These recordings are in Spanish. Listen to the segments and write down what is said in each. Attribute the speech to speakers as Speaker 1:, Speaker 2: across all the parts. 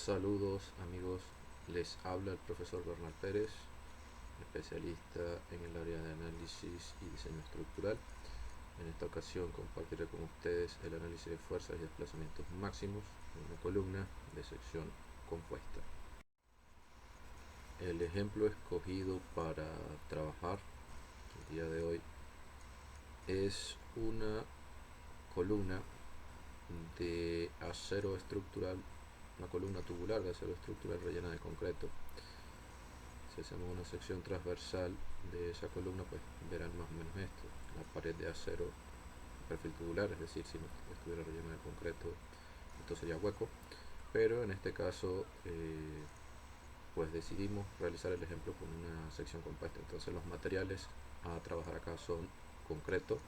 Speaker 1: Saludos amigos, les habla el profesor Bernal Pérez, especialista en el área de análisis y diseño estructural. En esta ocasión compartiré con ustedes el análisis de fuerzas y desplazamientos máximos en una columna de sección compuesta. El ejemplo escogido para trabajar el día de hoy es una columna de acero estructural, una columna tubular de acero estructural rellena de concreto. Si hacemos una sección transversal de esa columna, pues verán más o menos esto: la pared de acero, perfil tubular, es decir, si no estuviera rellena de concreto, esto sería hueco, pero en este caso pues decidimos realizar el ejemplo con una sección compuesta. Entonces los materiales a trabajar acá son concreto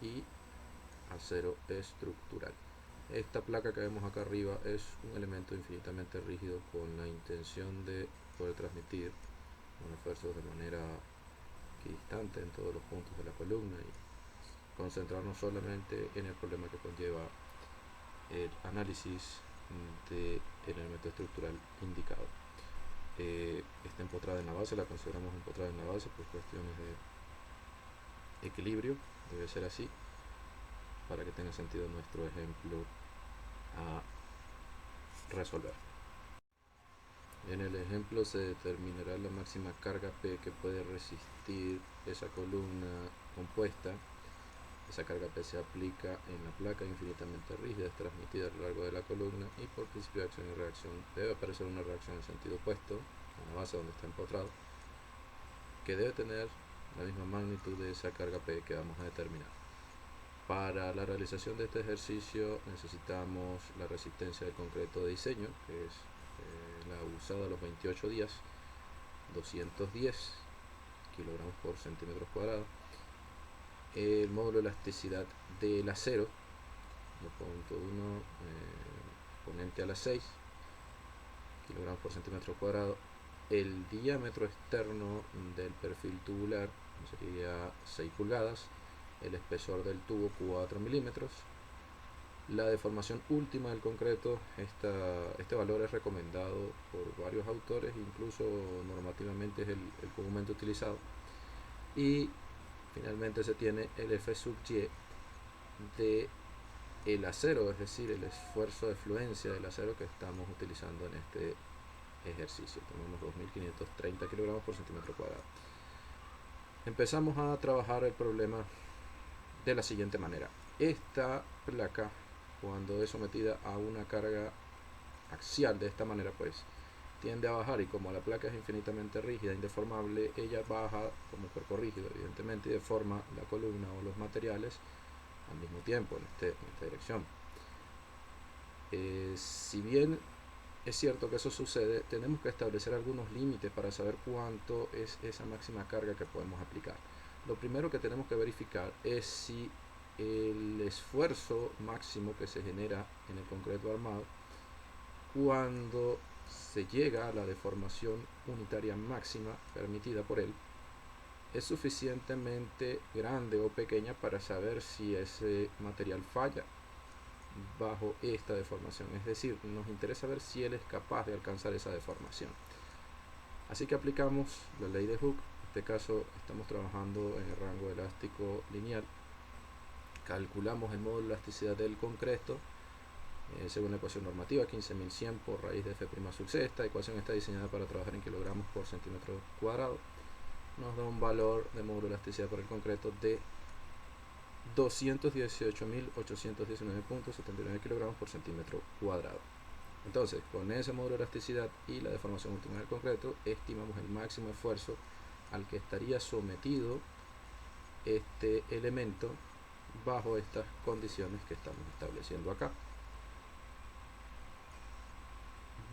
Speaker 1: y acero estructural. Esta placa que vemos acá arriba es un elemento infinitamente rígido con la intención de poder transmitir un esfuerzo de manera equidistante en todos los puntos de la columna y concentrarnos solamente en el problema que conlleva el análisis del elemento estructural indicado. Está empotrada en la base, la consideramos empotrada en la base por cuestiones de equilibrio, debe ser así para que tenga sentido nuestro ejemplo a resolver. En el ejemplo se determinará la máxima carga P que puede resistir esa columna compuesta. Esa carga P se aplica en la placa infinitamente rígida, es transmitida a lo largo de la columna y por principio de acción y reacción debe aparecer una reacción en sentido opuesto a la base donde está empotrado, que debe tener la misma magnitud de esa carga P que vamos a determinar. Para la realización de este ejercicio necesitamos la resistencia del concreto de diseño, que es la usada a los 28 días, 210 kilogramos por centímetros cuadrados. El módulo de elasticidad del acero, 1.1 exponente a la 6 kilogramos por centímetro cuadrado. El diámetro externo del perfil tubular sería 6 pulgadas, el espesor del tubo 4 milímetros. La deformación última del concreto, este valor es recomendado por varios autores, incluso normativamente es el comúnmente utilizado. Y finalmente se tiene el F sub y de el acero, es decir, el esfuerzo de fluencia del acero que estamos utilizando en este ejercicio. Tenemos 2530 kilogramos por centímetro cuadrado. Empezamos a trabajar el problema de la siguiente manera. Esta placa, cuando es sometida a una carga axial de esta manera, pues tiende a bajar, y como la placa es infinitamente rígida, indeformable, ella baja como cuerpo rígido, evidentemente, y deforma la columna o los materiales al mismo tiempo en esta dirección. Si bien es cierto que eso sucede, tenemos que establecer algunos límites para saber cuánto es esa máxima carga que podemos aplicar. Lo primero que tenemos que verificar es si el esfuerzo máximo que se genera en el concreto armado cuando se llega a la deformación unitaria máxima permitida por él es suficientemente grande o pequeña para saber si ese material falla bajo esta deformación. Es decir, nos interesa ver si él es capaz de alcanzar esa deformación. Así que aplicamos la ley de Hooke. En este caso estamos trabajando en el rango elástico lineal. Calculamos el módulo de elasticidad del concreto según la ecuación normativa 15100 por raíz de F' sub c. Esta ecuación está diseñada para trabajar en kilogramos por centímetro cuadrado. Nos da un valor de módulo de elasticidad por el concreto de 218.819.79 kilogramos por centímetro cuadrado. Entonces, con ese módulo de elasticidad y la deformación última del concreto, estimamos el máximo esfuerzo al que estaría sometido este elemento bajo estas condiciones que estamos estableciendo acá.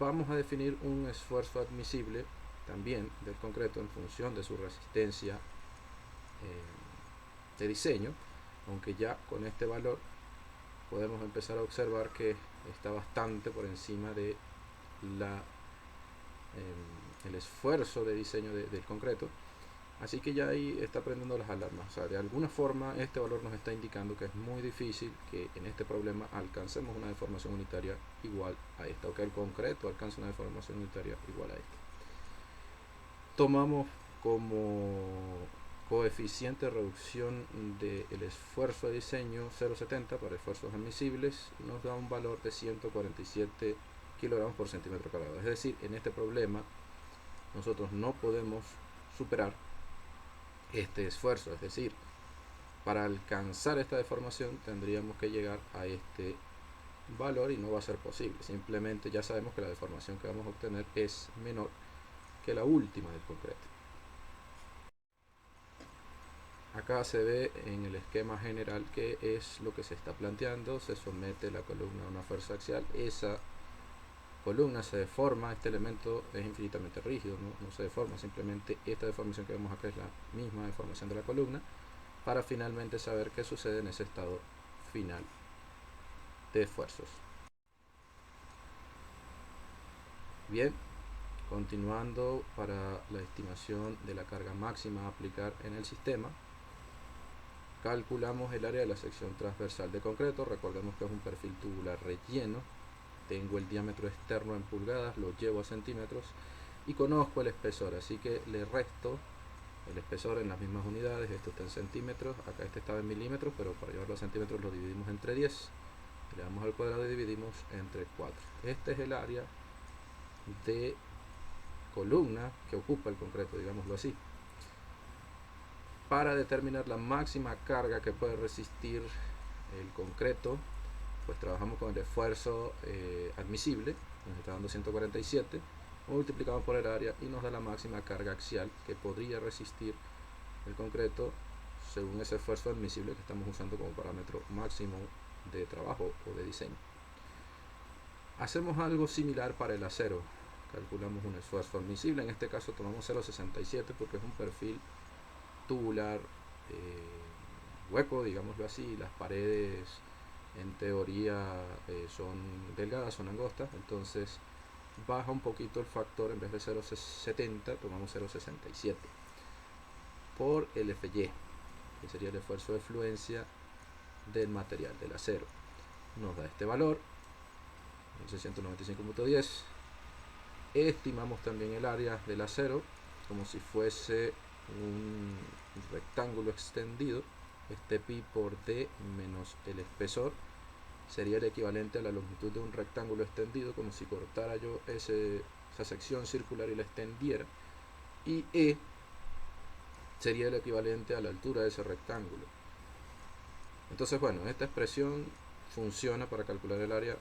Speaker 1: Vamos a definir un esfuerzo admisible también del concreto en función de su resistencia de diseño, aunque ya con este valor podemos empezar a observar que está bastante por encima de el esfuerzo de diseño del concreto. Así que ya ahí está prendiendo las alarmas. O sea, de alguna forma este valor nos está indicando que es muy difícil que en este problema alcancemos una deformación unitaria igual a esta, o que el concreto alcance una deformación unitaria igual a esta. Tomamos como coeficiente de reducción del esfuerzo de diseño 0,70 para esfuerzos admisibles, y nos da un valor de 147 kilogramos por centímetro cuadrado. Es decir, en este problema nosotros no podemos superar este esfuerzo, es decir, para alcanzar esta deformación tendríamos que llegar a este valor y no va a ser posible. Simplemente ya sabemos que la deformación que vamos a obtener es menor que la última del concreto. Acá se ve en el esquema general que es lo que se está planteando. Se somete la columna a una fuerza axial, esa columna se deforma, este elemento es infinitamente rígido, no se deforma, simplemente esta deformación que vemos acá es la misma deformación de la columna, para finalmente saber qué sucede en ese estado final de esfuerzos. Bien, continuando, para la estimación de la carga máxima a aplicar en el sistema, calculamos el área de la sección transversal de concreto. Recordemos que es un perfil tubular relleno. Tengo el diámetro externo en pulgadas, lo llevo a centímetros y conozco el espesor, así que le resto el espesor en las mismas unidades. Esto está en centímetros, acá este estaba en milímetros, pero para llevarlo a centímetros lo dividimos entre 10, le damos al cuadrado y dividimos entre 4. Este es el área de columna que ocupa el concreto, digámoslo así. Para determinar la máxima carga que puede resistir el concreto, pues trabajamos con el esfuerzo admisible, nos está dando 147, multiplicamos por el área y nos da la máxima carga axial que podría resistir el concreto según ese esfuerzo admisible que estamos usando como parámetro máximo de trabajo o de diseño. Hacemos algo similar para el acero. Calculamos un esfuerzo admisible, en este caso tomamos 0,67 porque es un perfil tubular hueco, digámoslo así. Las paredes en teoría son delgadas, son angostas, entonces baja un poquito el factor, en vez de 0,70 tomamos 0,67 por el FY, que sería el esfuerzo de fluencia del material, del acero. Nos da este valor, 695.10. Estimamos también el área del acero como si fuese un rectángulo extendido. Este pi por d menos el espesor sería el equivalente a la longitud de un rectángulo extendido, como si cortara yo esa sección circular y la extendiera, y e sería el equivalente a la altura de ese rectángulo. Entonces, bueno, esta expresión funciona para calcular el área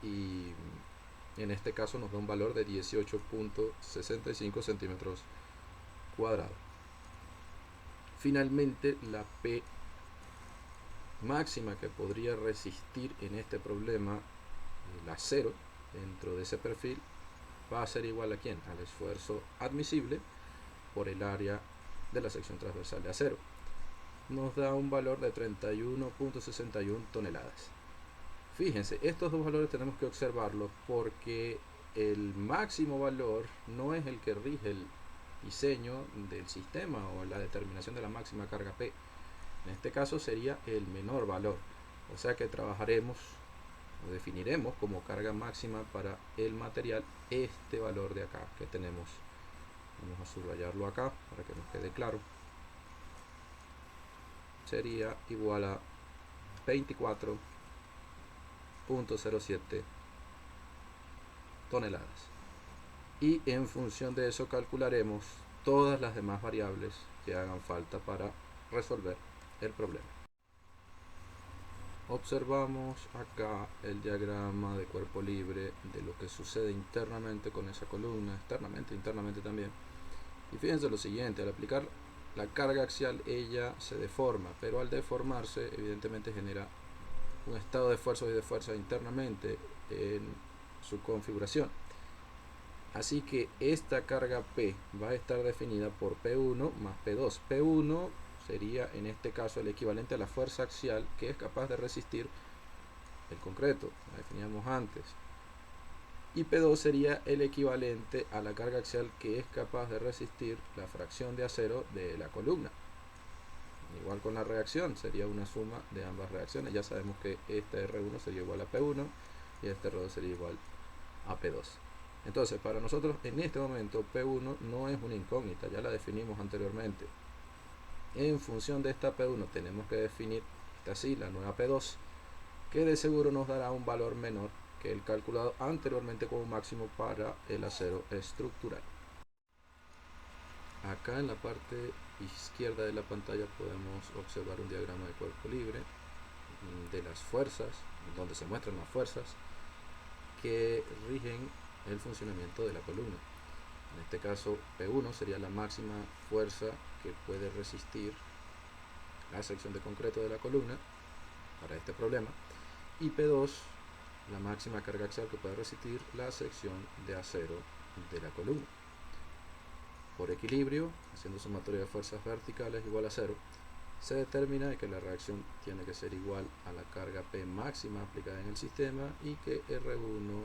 Speaker 1: y en este caso nos da un valor de 18.65 centímetros cuadrados. Finalmente, la P máxima que podría resistir en este problema el acero dentro de ese perfil va a ser igual a ¿quién? Al esfuerzo admisible por el área de la sección transversal de acero. Nos da un valor de 31.61 toneladas. Fíjense, estos dos valores tenemos que observarlos porque el máximo valor no es el que rige el diseño del sistema o la determinación de la máxima carga P. En este caso sería el menor valor, o sea que trabajaremos o definiremos como carga máxima para el material este valor de acá que tenemos. Vamos a subrayarlo acá para que nos quede claro. Sería igual a 24.07 toneladas. Y en función de eso calcularemos todas las demás variables que hagan falta para resolver el problema. Observamos acá el diagrama de cuerpo libre de lo que sucede internamente con esa columna, externamente, internamente también. Y fíjense lo siguiente, al aplicar la carga axial ella se deforma, pero al deformarse evidentemente genera un estado de esfuerzo y de fuerza internamente en su configuración. Así que esta carga P va a estar definida por P1 más P2. P1 sería en este caso el equivalente a la fuerza axial que es capaz de resistir el concreto, la definíamos antes. y P2 sería el equivalente a la carga axial que es capaz de resistir la fracción de acero de la columna. Igual con la reacción, sería una suma de ambas reacciones. Ya sabemos que este R1 sería igual a P1 y este R2 sería igual a P2. Entonces, para nosotros en este momento P1 no es una incógnita, ya la definimos anteriormente. En función de esta P1 tenemos que definir esta sí, la nueva P2, que de seguro nos dará un valor menor que el calculado anteriormente como máximo para el acero estructural. Acá en la parte izquierda de la pantalla podemos observar un diagrama de cuerpo libre de las fuerzas, donde se muestran las fuerzas que rigen el funcionamiento de la columna. En este caso P1 sería la máxima fuerza que puede resistir la sección de concreto de la columna para este problema, y P2 la máxima carga axial que puede resistir la sección de acero de la columna. Por equilibrio, haciendo sumatoria de fuerzas verticales igual a 0, se determina que la reacción tiene que ser igual a la carga P máxima aplicada en el sistema y que R1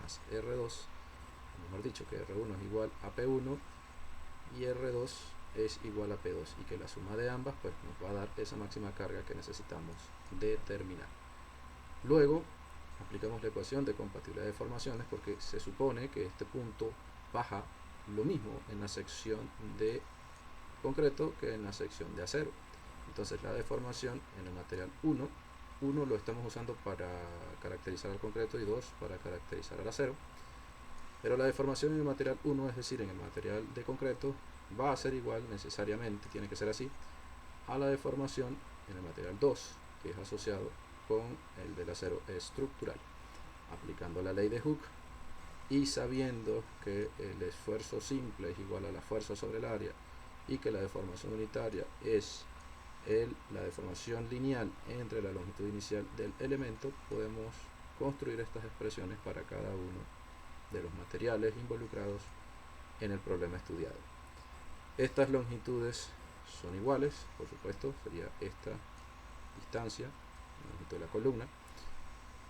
Speaker 1: más R2, mejor dicho, que R1 es igual a P1 y R2 es igual a P2, y que la suma de ambas pues, nos va a dar esa máxima carga que necesitamos determinar. Luego aplicamos la ecuación de compatibilidad de formaciones, porque se supone que este punto baja lo mismo en la sección de concreto que en la sección de acero. Entonces la deformación en el material 1 lo estamos usando para caracterizar al concreto y 2 para caracterizar al acero, pero la deformación en el material 1, es decir, en el material de concreto, va a ser igual necesariamente, tiene que ser así, a la deformación en el material 2, que es asociado con el del acero estructural. Aplicando la ley de Hooke y sabiendo que el esfuerzo simple es igual a la fuerza sobre el área y que la deformación unitaria es la deformación lineal entre la longitud inicial del elemento, podemos construir estas expresiones para cada uno de los materiales involucrados en el problema estudiado. Estas longitudes son iguales, por supuesto, sería esta distancia, la longitud de la columna.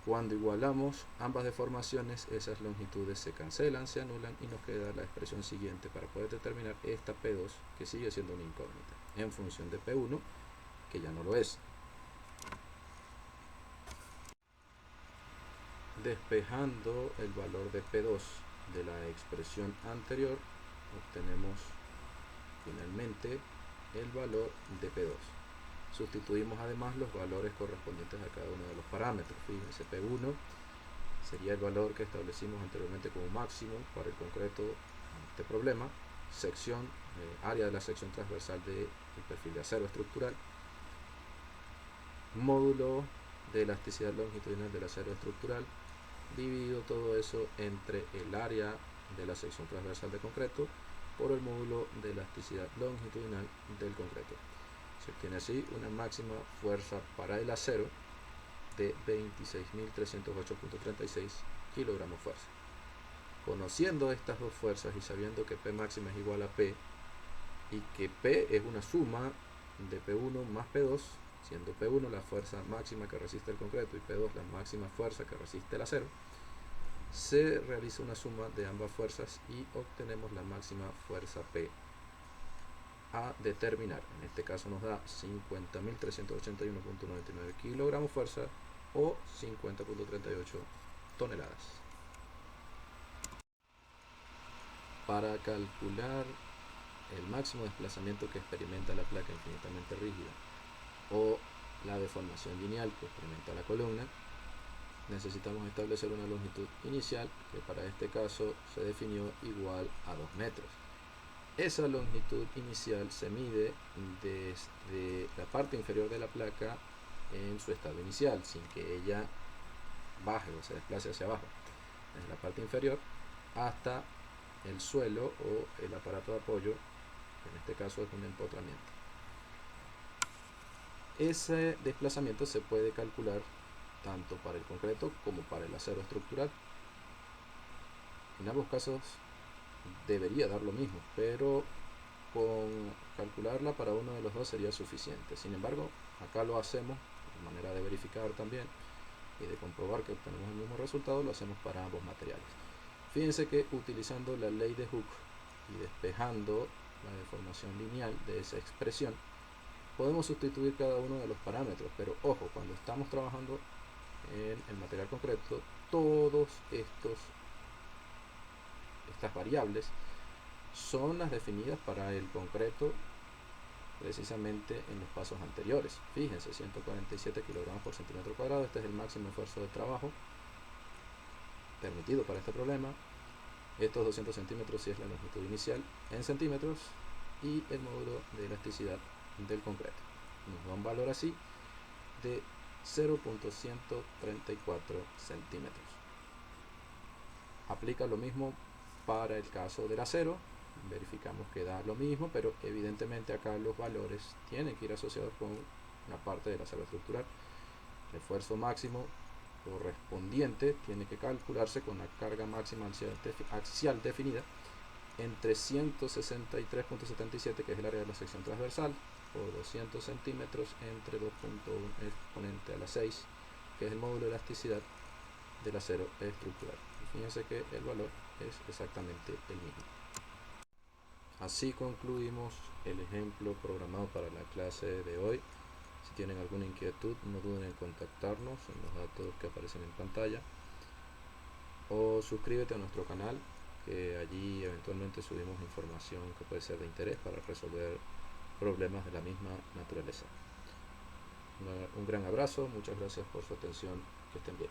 Speaker 1: Cuando igualamos ambas deformaciones, esas longitudes se cancelan, se anulan y nos queda la expresión siguiente para poder determinar esta P2, que sigue siendo una incógnita, en función de P1, que ya no lo es. Despejando el valor de P2 de la expresión anterior, obtenemos finalmente el valor de P2. Sustituimos además los valores correspondientes a cada uno de los parámetros. Fíjense, P1 sería el valor que establecimos anteriormente como máximo para el concreto en este problema, sección, área de la sección transversal del perfil de acero estructural, módulo de elasticidad longitudinal del acero estructural, dividido todo eso entre el área de la sección transversal de concreto por el módulo de elasticidad longitudinal del concreto. Se obtiene así una máxima fuerza para el acero de 26.308.36 kilogramos fuerza. Conociendo estas dos fuerzas y sabiendo que P máxima es igual a P y que P es una suma de P1 más P2, siendo P1 la fuerza máxima que resiste el concreto y P2 la máxima fuerza que resiste el acero, se realiza una suma de ambas fuerzas y obtenemos la máxima fuerza P a determinar. En este caso nos da 50.381.99 kilogramos fuerza o 50.38 toneladas. Para calcular el máximo desplazamiento que experimenta la placa infinitamente rígida o la deformación lineal que experimenta la columna, necesitamos establecer una longitud inicial que para este caso se definió igual a 2 metros. Esa longitud inicial se mide desde la parte inferior de la placa en su estado inicial, sin que ella baje o se desplace hacia abajo, desde la parte inferior hasta el suelo o el aparato de apoyo, que en este caso es un empotramiento. Ese desplazamiento se puede calcular tanto para el concreto como para el acero estructural. En ambos casos debería dar lo mismo, pero con calcularla para uno de los dos sería suficiente. Sin embargo, acá lo hacemos de manera de verificar también y de comprobar que obtenemos el mismo resultado, lo hacemos para ambos materiales. Fíjense que utilizando la ley de Hooke y despejando la deformación lineal de esa expresión, podemos sustituir cada uno de los parámetros, pero ojo, cuando estamos trabajando en el material concreto, todos estas variables son las definidas para el concreto precisamente en los pasos anteriores. Fíjense, 147 kilogramos por centímetro cuadrado, este es el máximo esfuerzo de trabajo permitido para este problema. Estos 200 centímetros si es la longitud inicial en centímetros, y el módulo de elasticidad del concreto nos da un valor así de 0.134 centímetros. Aplica lo mismo para el caso del acero, verificamos que da lo mismo, pero evidentemente acá los valores tienen que ir asociados con una parte del acero estructural. El esfuerzo máximo correspondiente tiene que calcularse con la carga máxima axial definida entre 163.77, que es el área de la sección transversal, por 200 centímetros entre 2.1 exponente a la 6, que es el módulo de elasticidad del acero estructural. Y fíjense que el valor es exactamente el mismo. Así concluimos el ejemplo programado para la clase de hoy. Si tienen alguna inquietud, no duden en contactarnos en los datos que aparecen en pantalla, o suscríbete a nuestro canal, que allí eventualmente subimos información que puede ser de interés para resolver problemas de la misma naturaleza. Un gran abrazo, muchas gracias por su atención, que estén bien.